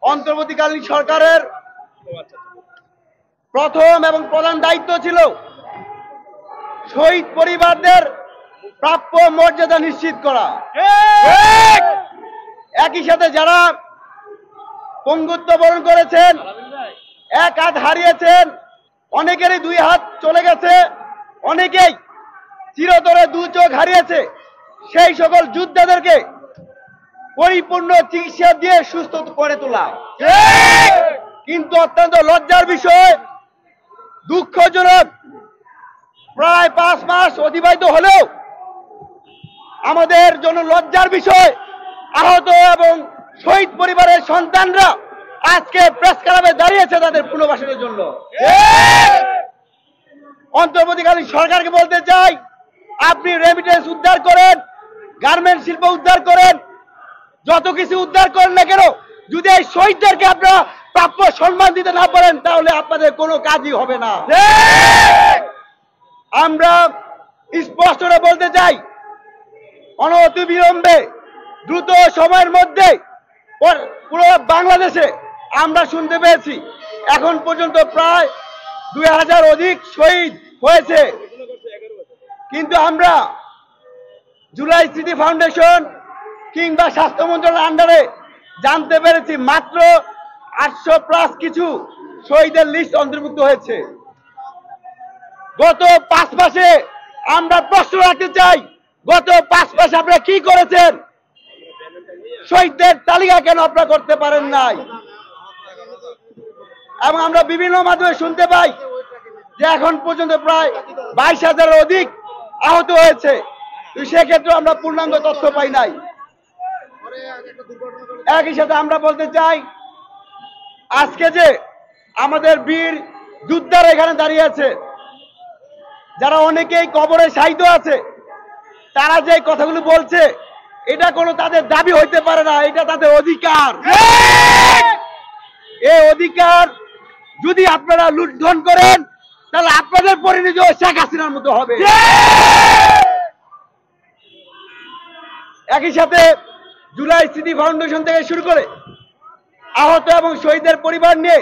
অন্তর্বর্তীকালীন সরকারের প্রথম এবং প্রধান দায়িত্ব ছিল শহীদ পরিবারদের প্রাপ্য মর্যাদা নিশ্চিত করা। একই সাথে যারা পঙ্গুত্ব বরণ করেছেন, এক হাত হারিয়েছেন, অনেকেরই দুই হাত চলে গেছে, অনেকেই চিরতরে দু চোখ হারিয়েছে, সেই সকল যোদ্ধাদেরকে পরিপূর্ণ চিকিৎসা দিয়ে সুস্থ করে তোলা। কিন্তু অত্যন্ত লজ্জার বিষয়, দুঃখজনক, প্রায় 5 মাস অতিবাহিত হলেও আমাদের জন্য লজ্জার বিষয়, আহত এবং শহীদ পরিবারের সন্তানরা আজকে প্রেস ক্লাবে দাঁড়িয়েছে তাদের পুনর্বাসনের জন্য। অন্তর্বর্তীকালীন সরকারকে বলতে চাই, আপনি রেমিটেন্স উদ্ধার করেন, গার্মেন্ট শিল্প উদ্ধার করেন, যত কিছু উদ্ধার করেন না কেন, যদি এই শহীদদেরকে আপনারা প্রাপ্য সম্মান দিতে না পারেন তাহলে আপনাদের কোনো কাজই হবে না। আমরা স্পষ্ট করে বলতে চাই, অনতিবিলম্বে দ্রুত সময়ের মধ্যে পুরো বাংলাদেশে আমরা শুনতে পেয়েছি এখন পর্যন্ত প্রায় 2000 অধিক শহীদ হয়েছে, কিন্তু আমরা জুলাই স্মৃতি ফাউন্ডেশন কিংবা স্বাস্থ্য মন্ত্রণালয়ের আন্ডারে জানতে পেরেছি মাত্র 800+ কিছু শহীদের লিস্ট অন্তর্ভুক্ত হয়েছে। গত 5 মাসে আমরা প্রশ্ন রাখতে চাই, গত 5 মাসে আপনারা কি করেছেন? শহীদদের তালিকা কেন আপনারা করতে পারেন নাই? এবং আমরা বিভিন্ন মাধ্যমে শুনতে পাই যে এখন পর্যন্ত প্রায় 22,000 অধিক আহত হয়েছে, সেক্ষেত্রে আমরা পূর্ণাঙ্গ তথ্য পাই নাই। একই সাথে আমরা বলতে চাই, আজকে যে আমাদের বীর যোদ্ধারা এখানে দাঁড়িয়ে আছে, যারা অনেকেই কবরে শায়িত আছে, তারা যে কথাগুলো বলছে এটা কোনো তাদের দাবি হইতে পারে না, এটা তাদের অধিকার। এই অধিকার যদি আপনারা লুণ্ঠন করেন তাহলে আপনাদের পরিণতি শেখ হাসিনার মতো হবে। একই সাথে জুলাই স্মৃতি ফাউন্ডেশন থেকে শুরু করে আহত এবং শহীদের পরিবার নিয়ে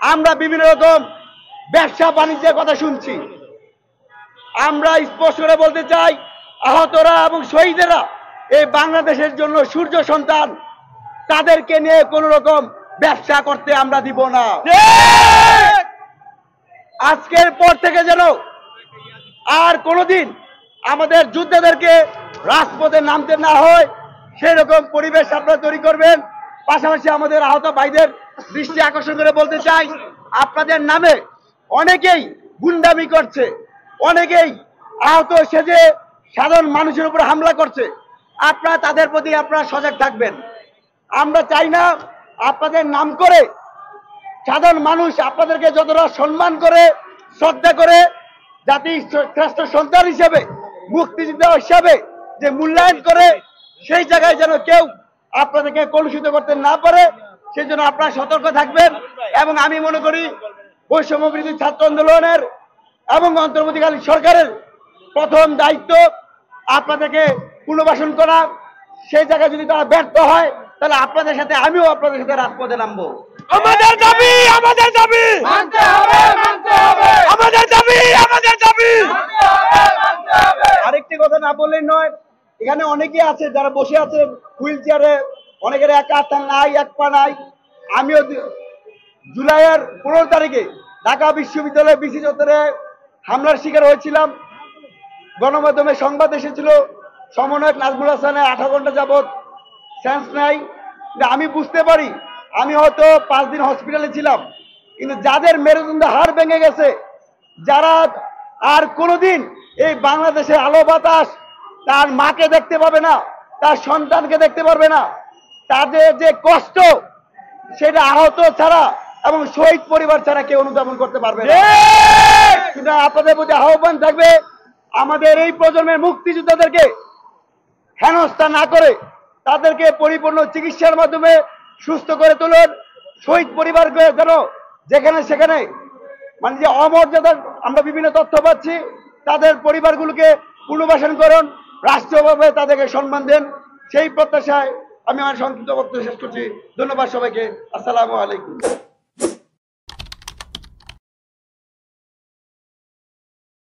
আমরা বিভিন্ন রকম ব্যবসা বাণিজ্যের কথা শুনছি। আমরা স্পষ্ট করে বলতে চাই, আহতরা এবং শহীদেরা এই বাংলাদেশের জন্য সূর্য সন্তান, তাদেরকে নিয়ে কোন রকম ব্যবসা করতে আমরা দিব না। আজকের পর থেকে যেন আর কোনোদিন আমাদের যোদ্ধাদেরকে রাজপথে নামতে না হয় সেরকম পরিবেশ আপনারা তৈরি করবেন। পাশাপাশি আমাদের আহত ভাইদের দৃষ্টি আকর্ষণ করে বলতে চাই, আপনাদের নামে অনেকেই গুন্ডামি করছে, অনেকেই আহত সেজে সাধারণ মানুষের উপর হামলা করছে, আপনারা তাদের প্রতি আপনারা সজাগ থাকবেন। আমরা চাই না আপনাদের নাম করে সাধারণ মানুষ আপনাদেরকে যতটা সম্মান করে, শ্রদ্ধা করে, জাতির শ্রেষ্ঠ সন্তান হিসেবে, মুক্তিযোদ্ধা হিসাবে যে মূল্যায়ন করে, সেই জায়গায় যেন কেউ আপনাদেরকে কলুষিত করতে না পারে, সেজন্য আপনারা সতর্ক থাকবেন। এবং আমি মনে করি বৈষম্য বিরোধী ছাত্র আন্দোলনের এবং অন্তর্বর্তীকালীন সরকারের প্রথম দায়িত্ব আপনাদেরকে পুনর্বাসন করা। সেই জায়গায় যদি তারা ব্যর্থ হয় তাহলে আপনাদের সাথে, আমিও আপনাদের সাথে রাজপথে নামবো। আমাদের দাবি, আমাদের দাবি মানতে হবে, মানতে হবে, আমাদের দাবি, আমাদের দাবি। আরেকটি কথা না বললেই নয়, এখানে অনেকেই আছে যারা বসে আছেন হুইল চেয়ারে, অনেকের এক হাত নাই, এক পা নাই। আমিও জুলাইয়ের 15 তারিখে ঢাকা বিশ্ববিদ্যালয়ে বিসি চত্বরে হামলার শিকার হয়েছিলাম। গণমাধ্যমে সংবাদ এসেছিল সমন্বয়ক নাজমুল হাসানের 18 ঘন্টা যাবৎ সেন্স নাই। আমি বুঝতে পারি, আমি হয়তো 5 দিন হসপিটালে ছিলাম, কিন্তু যাদের মেরুদণ্ড হাড় ভেঙে গেছে, যারা আর কোনোদিন এই বাংলাদেশের আলো বাতাস, তার মাকে দেখতে পাবে না, তার সন্তানকে দেখতে পারবে না, তাদের যে কষ্ট সেটা আহত ছাড়া এবং শহীদ পরিবার ছাড়া কেউ অনুধাবন করতে পারবে না। সুতরাং আপনাদের প্রতি আহ্বান থাকবে, আমাদের এই প্রজন্মের মুক্তিযোদ্ধাদেরকে হেনস্থা না করে তাদেরকে পরিপূর্ণ চিকিৎসার মাধ্যমে সুস্থ করে তুলুন। শহীদ পরিবারকে যেন যেখানে সেখানে মানে যে অমর্যাদার আমরা বিভিন্ন তথ্য পাচ্ছি, তাদের পরিবারগুলোকে পুনর্বাসন করুন, রাষ্ট্রীয়ভাবে তাদেরকে সম্মান দেন। সেই প্রত্যাশায় আমি আমার সংক্ষিপ্ত বক্তব্য শেষ করছি। ধন্যবাদ সবাইকে। আসসালামু আলাইকুম।